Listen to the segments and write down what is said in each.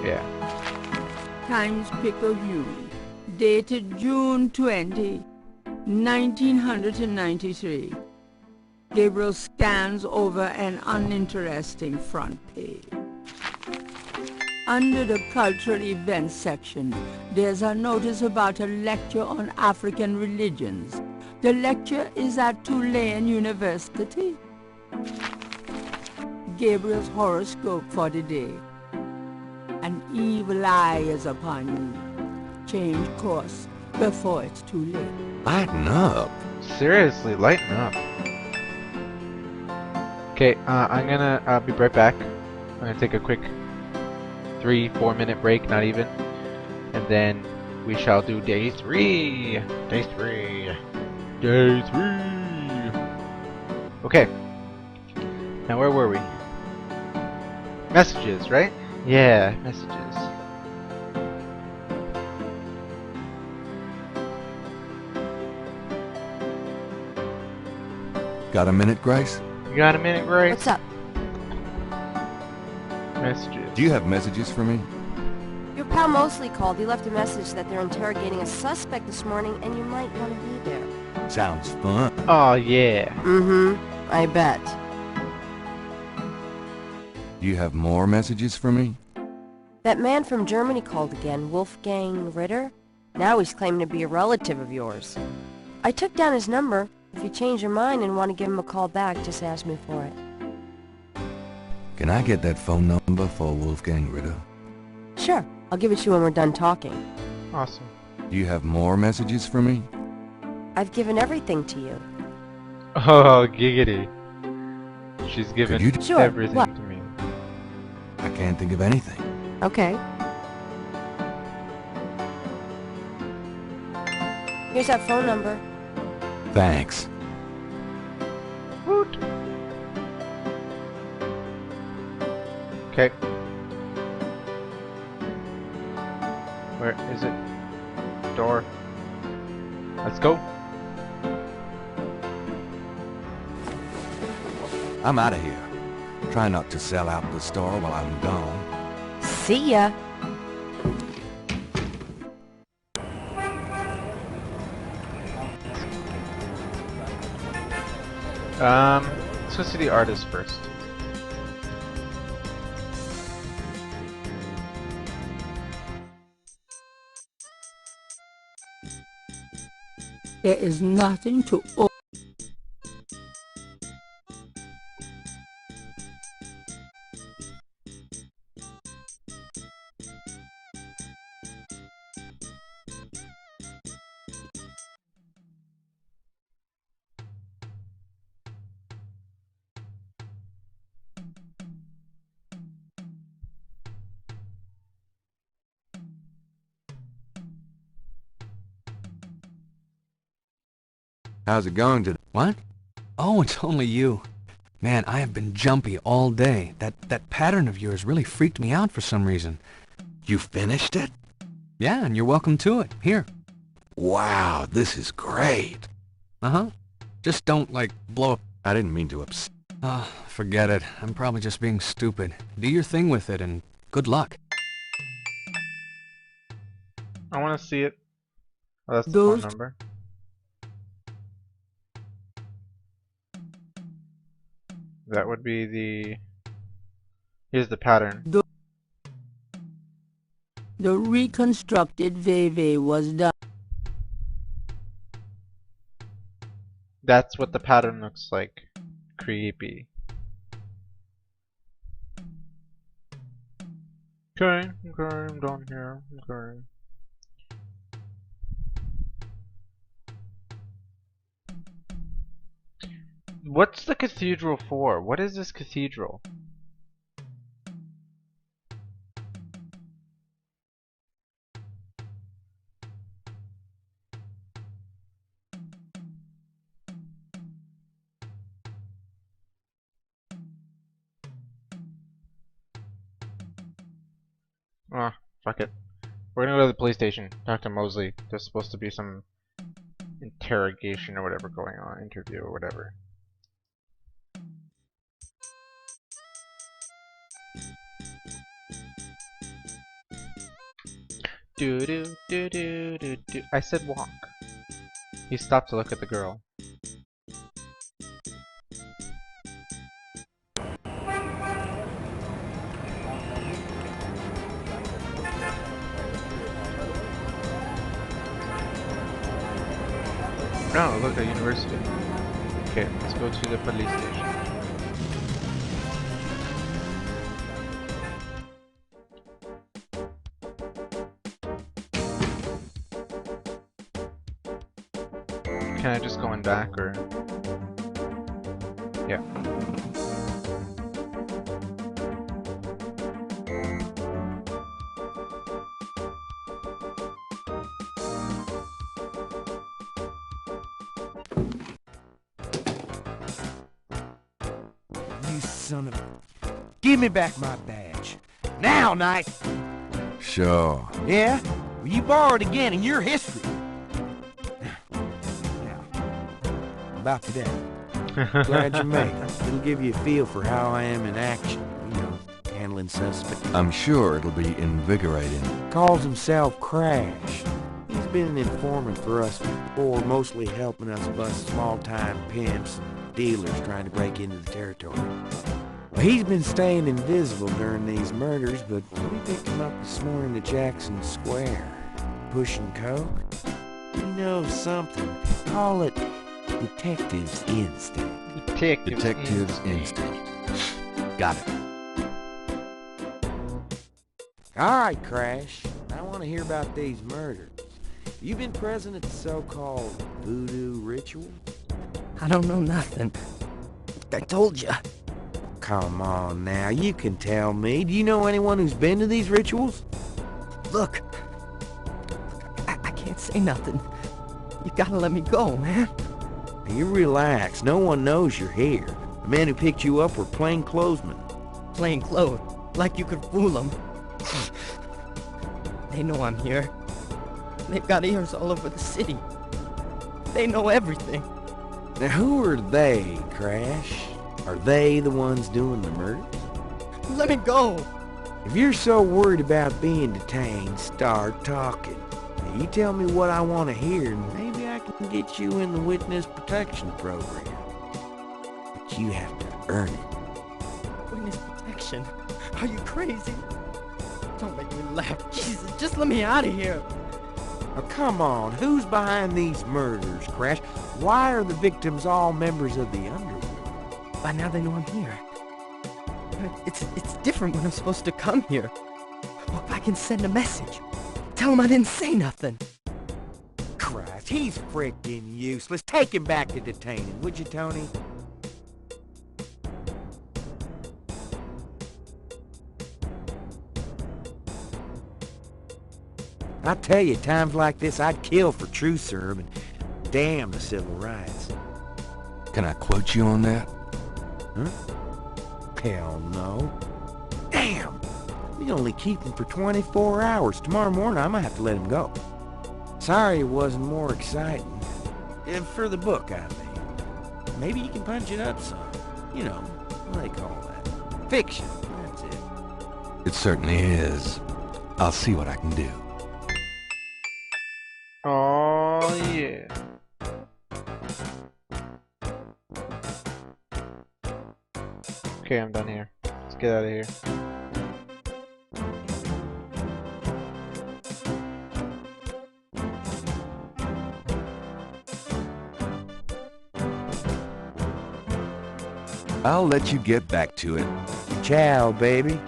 Yeah. Times Picayune, dated June 20, 1993. Gabriel scans over an uninteresting front page. Under the cultural events section, there's a notice about a lecture on African religions. The lecture is at Tulane University. Gabriel's horoscope for the day. An evil eye is upon you. Change course before it's too late. Lighten up. Seriously, lighten up. Okay, I'm gonna be right back. I'm gonna take a quick 3-4 minute break, not even. And then we shall do day 3. Day 3. Day 3. Okay. Now where were we? Messages, right? Yeah, messages. Got a minute, Grace? You got a minute, Grace? What's up? Messages. Do you have messages for me? Your pal Mosley called. He left a message that they're interrogating a suspect this morning and you might want to be there. Sounds fun. Oh, yeah. Mm-hmm. I bet. Do you have more messages for me? That man from Germany called again, Wolfgang Ritter. Now he's claiming to be a relative of yours. I took down his number. If you change your mind and want to give him a call back, just ask me for it. Can I get that phone number for Wolfgang Ritter? Sure. I'll give it to you when we're done talking. Awesome. Do you have more messages for me? I've given everything to you. Oh, giggity. She's given Sure, everything what? to me. I can't think of anything. Okay. Here's that phone number. Thanks. Woot. Okay. Where is it? Door. Let's go. I'm out of here. Try not to sell out the store while I'm gone. See ya. Let's go see the artist first. There is nothing to How's it going today? What? Oh, it's only you. Man, I have been jumpy all day. That pattern of yours really freaked me out for some reason. You finished it? Yeah, and you're welcome to it. Here. Wow, this is great. Uh-huh. Just don't, like, blow up. I didn't mean to upset. Forget it. I'm probably just being stupid. Do your thing with it, and good luck. I want to see it. Oh, that's the Those- phone number. That would be the... Here's the pattern. The reconstructed Veve was done. That's what the pattern looks like. Creepy. Okay, I'm down here. Okay. What's the cathedral for? What is this cathedral? Ah, fuck it. We're gonna go to the police station. Talk to Mosley. There's supposed to be some interrogation or whatever going on, interview or whatever. Do do do do do do. I said walk. He stopped to look at the girl. No, look, a university. Okay, let's go to the police station. Can I just go in back, or? Yeah. You son of a... Give me back my badge. Now, Knight! Sure. Yeah? Well, you borrowed again in your history. Now, about today. Glad you made it. It'll give you a feel for how I am in action. You know, handling suspects. I'm sure it'll be invigorating. Calls himself Crash. He's been an informant for us before, mostly helping us bust small-time pimps and dealers trying to break into the territory. Well, he's been staying invisible during these murders, but we picked him up this morning at Jackson Square. Pushing coke. He knows something. Call it detective's instinct. Detective's instinct. Got it. All right, Crash. I want to hear about these murders. You been present at the so-called voodoo ritual? I don't know nothing. I told you. Come on now, you can tell me. Do you know anyone who's been to these rituals? Look, I can't say nothing. You gotta let me go, man. You relax. No one knows you're here. The men who picked you up were plainclothesmen. Plain clothes, like you could fool them. They know I'm here. They've got ears all over the city. They know everything. Now who are they, Crash? Are they the ones doing the murders? Let me go. If you're so worried about being detained, start talking. Now, you tell me what I want to hear, and maybe I can get you in the witness protection program. But you have to earn it. Witness protection? Are you crazy? Don't make me laugh. Jesus, just let me out of here. Now, come on, who's behind these murders, Crash? Why are the victims all members of the underworld? By now they know I'm here. It's different when I'm supposed to come here. Well, if I can send a message. Tell him I didn't say nothing. Christ, he's freaking useless. Take him back to detaining, would you, Tony? I tell you, times like this, I'd kill for truth serum and damn the civil rights. Can I quote you on that? Huh? Hell no. Damn! We only keep him for 24 hours. Tomorrow morning, I might have to let him go. Sorry it wasn't more exciting. For the book, I mean. Maybe you can punch it up some. You know, what do they call that? Fiction. That's it. It certainly is. I'll see what I can do. Oh yeah. Okay, I'm done here. Let's get out of here. I'll let you get back to it. Ciao, baby.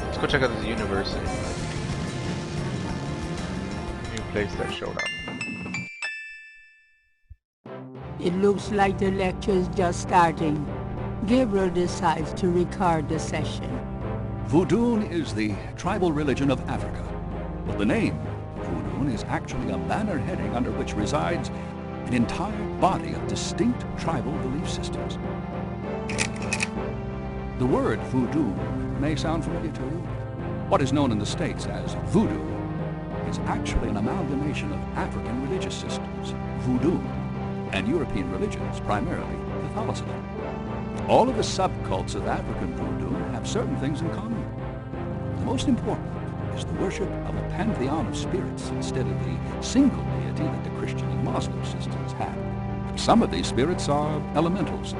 Let's go check out this university. New place that showed up. It looks like the lecture's just starting. Gabriel decides to record the session. Voodoo is the tribal religion of Africa, but the name Voodoo is actually a banner heading under which resides an entire body of distinct tribal belief systems. The word voodoo may sound familiar to you. What is known in the States as voodoo is actually an amalgamation of African religious systems, voodoo, and European religions, primarily Catholicism. All of the subcults of African voodoo have certain things in common. The most important is the worship of a pantheon of spirits instead of the single deity that the Christian and Muslim systems have. Some of these spirits are elementals.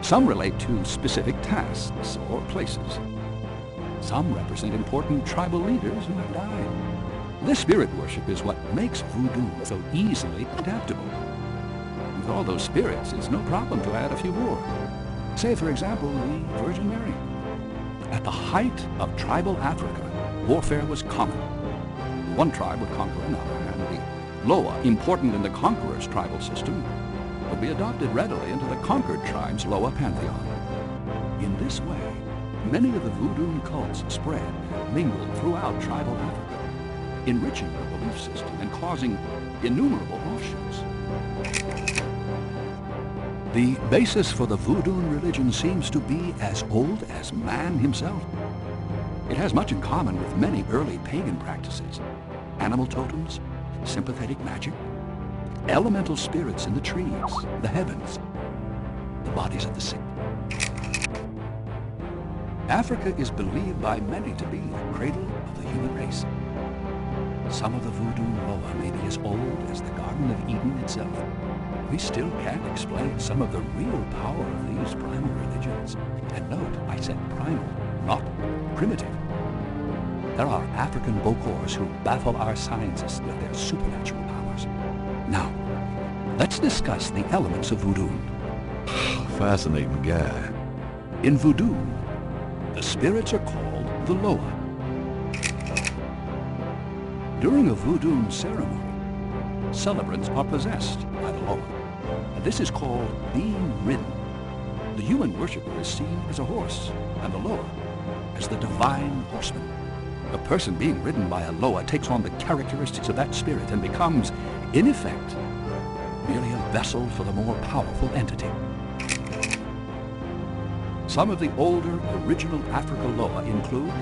Some relate to specific tasks or places. Some represent important tribal leaders who have died. This spirit worship is what makes voodoo so easily adaptable. With all those spirits, it's no problem to add a few more. Say, for example, the Virgin Mary. At the height of tribal Africa, warfare was common. One tribe would conquer another, and the Loa, important in the conqueror's tribal system, would be adopted readily into the conquered tribe's Loa pantheon. In this way, many of the voodoo cults spread and mingled throughout tribal Africa, enriching the belief system and causing innumerable offshoots. The basis for the voodoo religion seems to be as old as man himself. It has much in common with many early pagan practices: animal totems, sympathetic magic, elemental spirits in the trees, the heavens, the bodies of the sick. Africa is believed by many to be the cradle of the human race. Some of the voodoo Loa may be as old as the Garden of Eden itself. We still can't explain some of the real power of these primal religions. And note, I said primal, not primitive. There are African Bokors who baffle our scientists with their supernatural powers. Now, let's discuss the elements of voodoo. Fascinating guy. In voodoo, the spirits are called the Loa. During a voodoo ceremony, celebrants are possessed by the Loa. And this is called being ridden. The human worshiper is seen as a horse, and the Loa as the divine horseman. A person being ridden by a Loa takes on the characteristics of that spirit and becomes, in effect, merely a vessel for the more powerful entity. Some of the older original Africa Loa include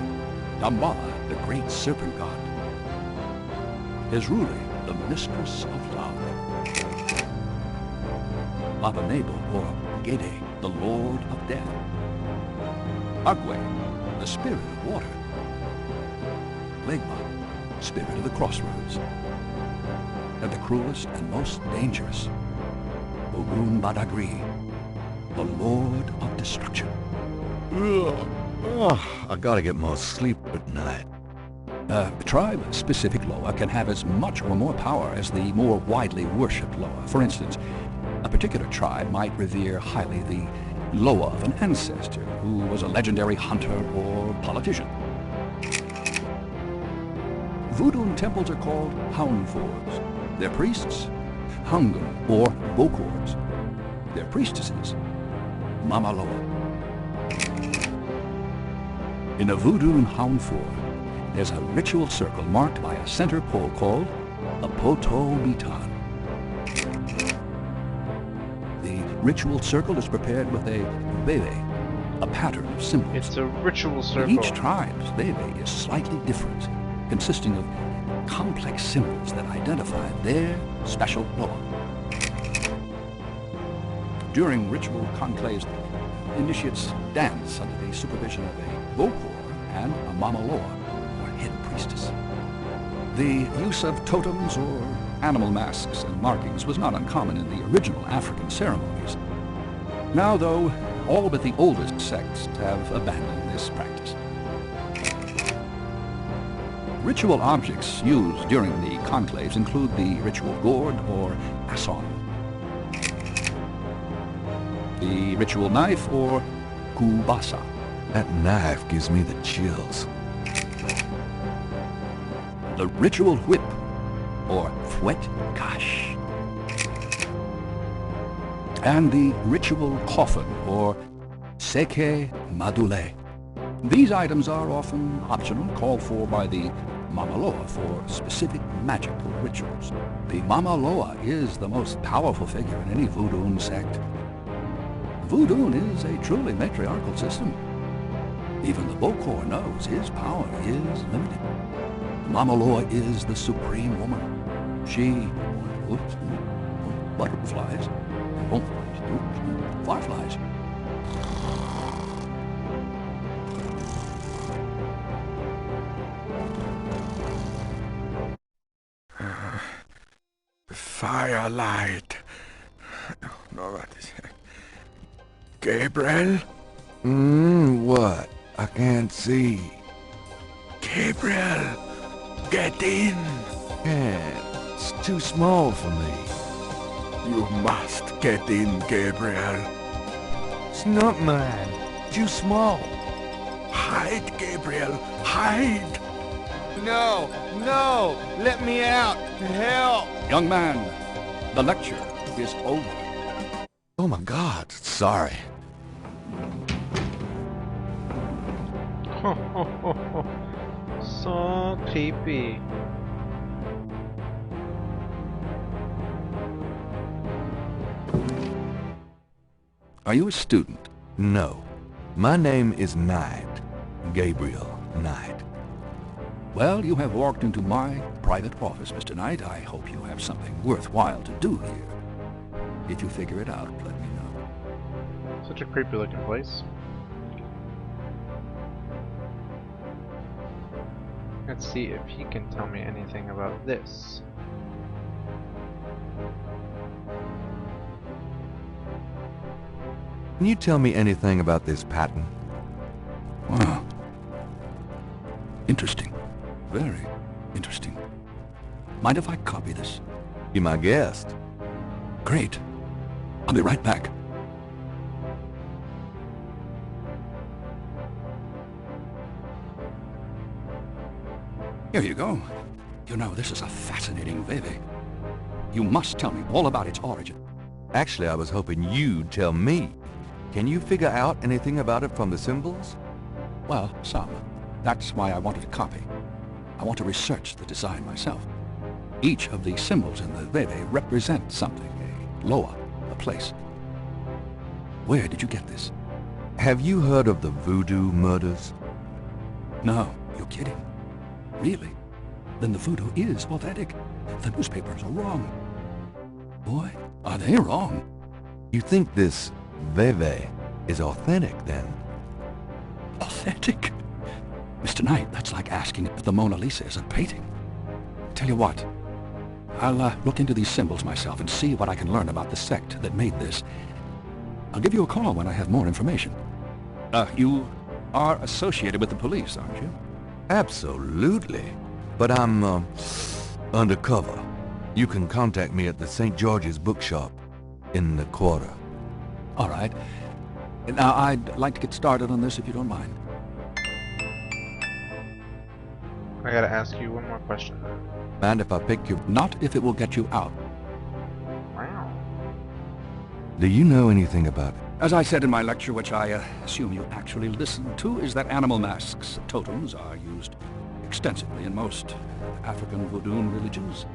Dambala, the great serpent god; Ezruli, the mistress of love; Babanebo, or Gede, the lord of death; Agwe, the spirit of water; Legba, spirit of the crossroads; and the cruelest and most dangerous, Ogun Badagri, the lord of destruction. Ugh. Oh, I gotta get more sleep at night. Tribe-specific Loa can have as much or more power as the more widely worshipped Loa. For instance, a particular tribe might revere highly the Loa of an ancestor who was a legendary hunter or politician. Voodoo temples are called Houndfors. Their priests, Hungun or Bokors. Their priestesses, Mama Loa. In a voodoo Houndfor, there's a ritual circle marked by a center pole called a Poto Mitan. The ritual circle is prepared with a bebe, a pattern of symbols. It's a ritual circle. Each tribe's bebe is slightly different, consisting of complex symbols that identify their special Loa. During ritual conclaves, initiates dance under the supervision of a Bokor and a Mama Loa, or head priestess. The use of totems or animal masks and markings was not uncommon in the original African ceremonies. Now, though, all but the oldest sects have abandoned this practice. Ritual objects used during the conclaves include the ritual gourd or asson, the ritual knife or kubasa. That knife gives me the chills. The ritual whip or fouet cache. And the ritual coffin or seke madule. These items are often optional, called for by the Mama Loa for specific magical rituals. The Mama Loa is the most powerful figure in any Voodoo sect. Voodoo is a truly matriarchal system. Even the Bokor knows his power is limited. Mama Loa is the supreme woman. She butterflies, fireflies. Firelight. No, what is it? Gabriel? What? I can't see. Gabriel, get in. Can't. It's too small for me. You must get in, Gabriel. It's not mine. Too small. Hide, Gabriel, hide. No, no, let me out. Help. Young man, the lecture is over. Oh my God, sorry. So creepy. Are you a student? No. My name is Knight. Gabriel Knight. Well, you have walked into my private office, Mr. Knight. I hope you have something worthwhile to do here. If you figure it out, let me know. Such a creepy looking place. Let's see if he can tell me anything about this. Can you tell me anything about this pattern? Wow. Interesting. Very interesting. Mind if I copy this? Be my guest. Great. I'll be right back. Here you go. You know, this is a fascinating Veve. You must tell me all about its origin. Actually, I was hoping you'd tell me. Can you figure out anything about it from the symbols? Well, some. That's why I wanted a copy. I want to research the design myself. Each of the symbols in the Veve represents something, a Loa, a place. Where did you get this? Have you heard of the Voodoo murders? No, you're kidding. Really? Then the Voodoo is authentic. The newspapers are wrong. Boy, are they wrong. You think this Veve is authentic, then? Authentic? Mr. Knight, that's like asking if the Mona Lisa is a painting. Tell you what, I'll look into these symbols myself and see what I can learn about the sect that made this. I'll give you a call when I have more information. You are associated with the police, aren't you? Absolutely. But I'm, undercover. You can contact me at the St. George's bookshop in the quarter. All right. Now, I'd like to get started on this if you don't mind. I gotta ask you one more question. Mind if I pick your... Not if it will get you out. Wow. Do you know anything about it? As I said in my lecture, which I assume you actually listened to, is that animal masks, totems, are used extensively in most African Voodoo religions.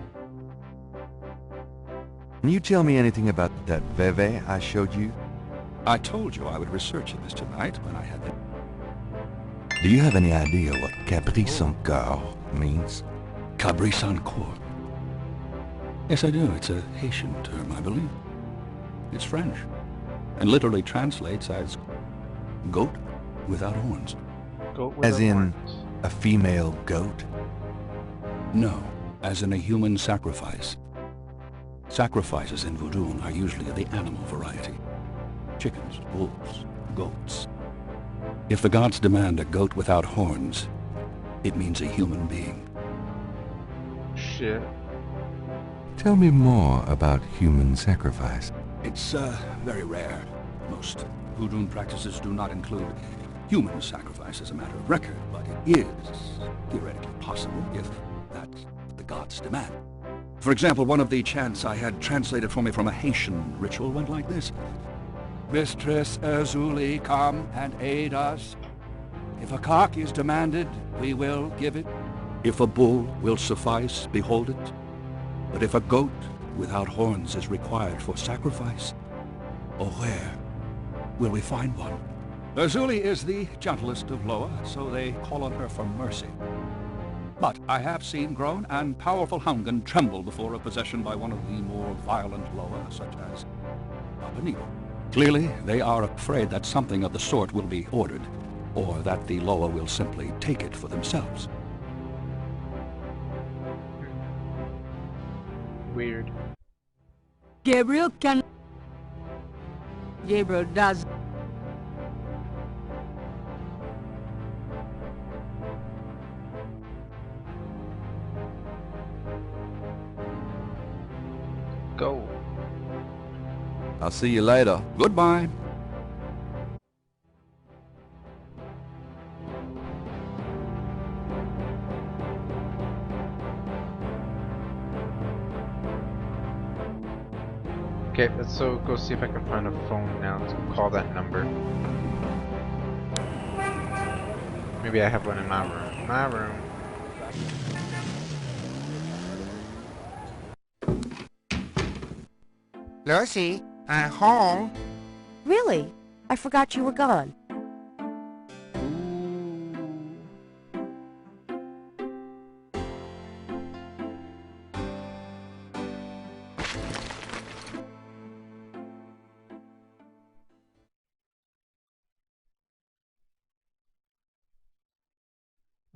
Can you tell me anything about that Veve I showed you? I told you I would research it, Mr. Knight, when I had the... Do you have any idea what Caprice Encore means? Cabrice Encore. Yes, I do. It's a Haitian term, I believe. It's French, and literally translates as goat without horns. Goat As without in horns. a female goat? No, as in a human sacrifice. Sacrifices in Voodoo are usually of the animal variety. Chickens, wolves, goats. If the gods demand a goat without horns, it means a human being. Shit. Tell me more about human sacrifice. It's very rare. Most Voodoo practices do not include human sacrifice as a matter of record, but it is theoretically possible if that's what the gods demand. For example, one of the chants I had translated for me from a Haitian ritual went like this. Mistress Erzulie, come and aid us. If a cock is demanded, we will give it. If a bull will suffice, behold it. But if a goat without horns is required for sacrifice, oh, where will we find one? Azuli is the gentlest of Loa, so they call on her for mercy. But I have seen grown and powerful Hungan tremble before a possession by one of the more violent Loa, such as Abanibo. Clearly, they are afraid that something of the sort will be ordered, or that the Loa will simply take it for themselves. Weird. Gabriel does. Go. I'll see you later. Goodbye. Okay, let's go see if I can find a phone now to call that number. Maybe I have one in my room. My room. Lucy, I'm home. Really? I forgot you were gone.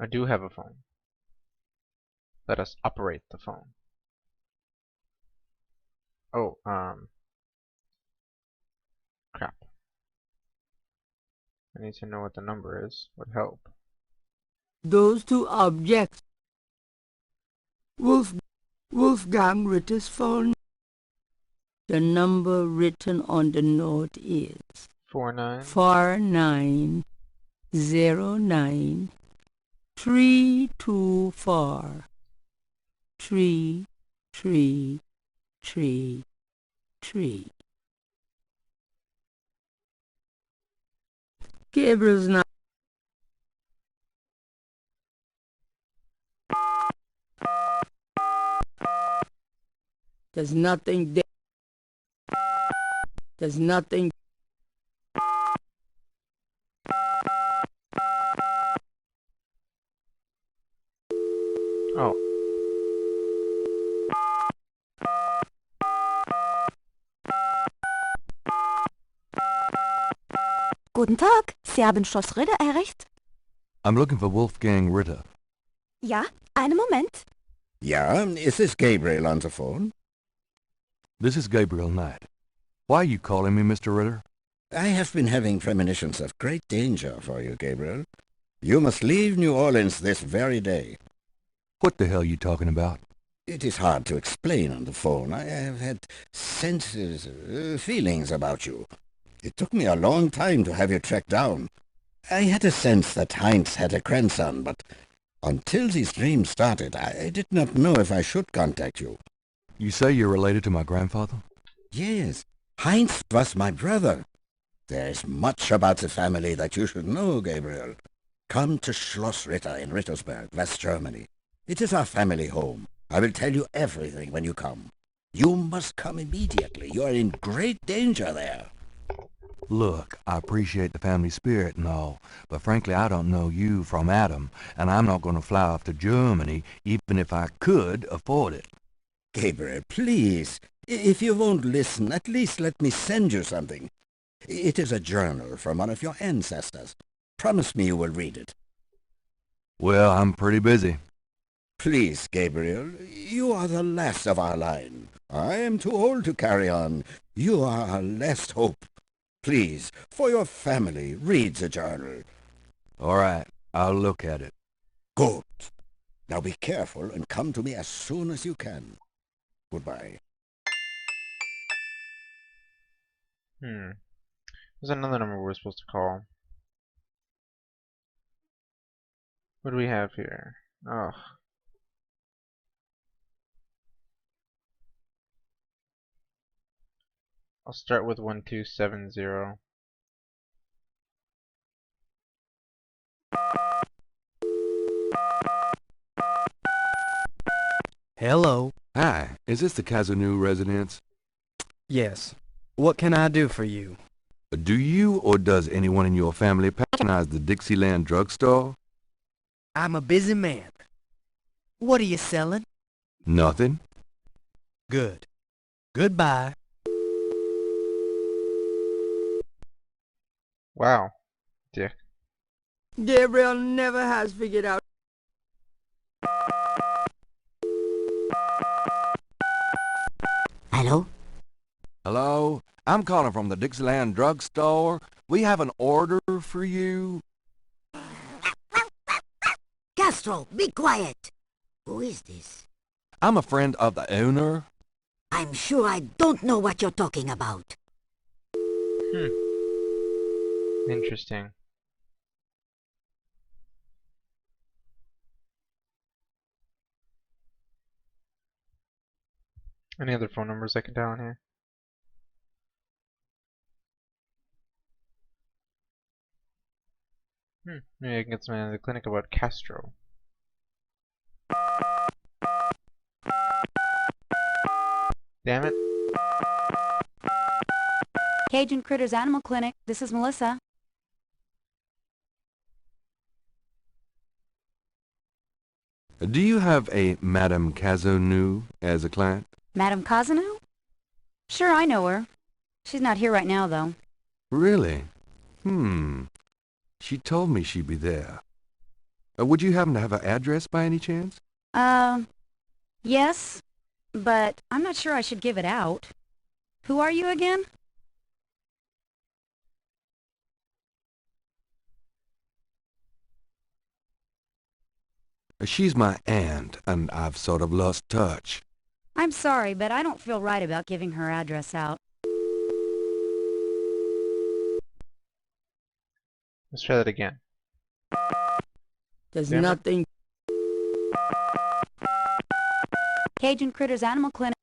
I do have a phone. Let us operate the phone. Oh, crap. I need to know what the number is. Would help. Those two objects. Wolfgang Ritter's phone. The number written on the note is 4909 324 3333. Gabriel's not. There's nothing there. There's nothing. Oh. Guten Tag, Sie haben Schloss Ritter erreicht? I'm looking for Wolfgang Ritter. Ja, einen Moment. Yeah, is this Gabriel on the phone? This is Gabriel Knight. Why are you calling me, Mr. Ritter? I have been having premonitions of great danger for you, Gabriel. You must leave New Orleans this very day. What the hell are you talking about? It is hard to explain on the phone. I have had senses, feelings about you. It took me a long time to have you tracked down. I had a sense that Heinz had a grandson, but until these dreams started, I did not know if I should contact you. You say you're related to my grandfather? Yes, Heinz was my brother. There is much about the family that you should know, Gabriel. Come to Schloss Ritter in Rittersberg, West Germany. It is our family home. I will tell you everything when you come. You must come immediately. You are in great danger there. Look, I appreciate the family spirit and all, but frankly I don't know you from Adam, and I'm not going to fly off to Germany even if I could afford it. Gabriel, please. If you won't listen, at least let me send you something. It is a journal from one of your ancestors. Promise me you will read it. Well, I'm pretty busy. Please, Gabriel, you are the last of our line. I am too old to carry on. You are our last hope. Please, for your family, read the journal. All right, I'll look at it. Good. Now be careful and come to me as soon as you can. Goodbye. There's another number we're supposed to call. What do we have here? Oh. I'll start with 1270. Hello. Hi, is this the Kazanu residence? Yes. What can I do for you? Do you or does anyone in your family patronize the Dixieland drugstore? I'm a busy man. What are you selling? Nothing. Good. Goodbye. Wow. Dick. Gabriel never has figured out. Hello? Hello? I'm calling from the Dixieland drugstore. We have an order for you. Castro, be quiet! Who is this? I'm a friend of the owner. I'm sure I don't know what you're talking about. Interesting. Any other phone numbers I can dial in here? Maybe I can get somebody in the clinic about Castro. Damn it. Cajun Critters Animal Clinic. This is Melissa. Do you have a Madame Kazanu as a client? Madame Kazanu? Sure, I know her. She's not here right now, though. Really? She told me she'd be there. Would you happen to have her address by any chance? Yes, but I'm not sure I should give it out. Who are you again? She's my aunt, and I've sort of lost touch. I'm sorry, but I don't feel right about giving her address out. Let's try that again. There's Damn it. nothing. Cajun Critters Animal Clinic.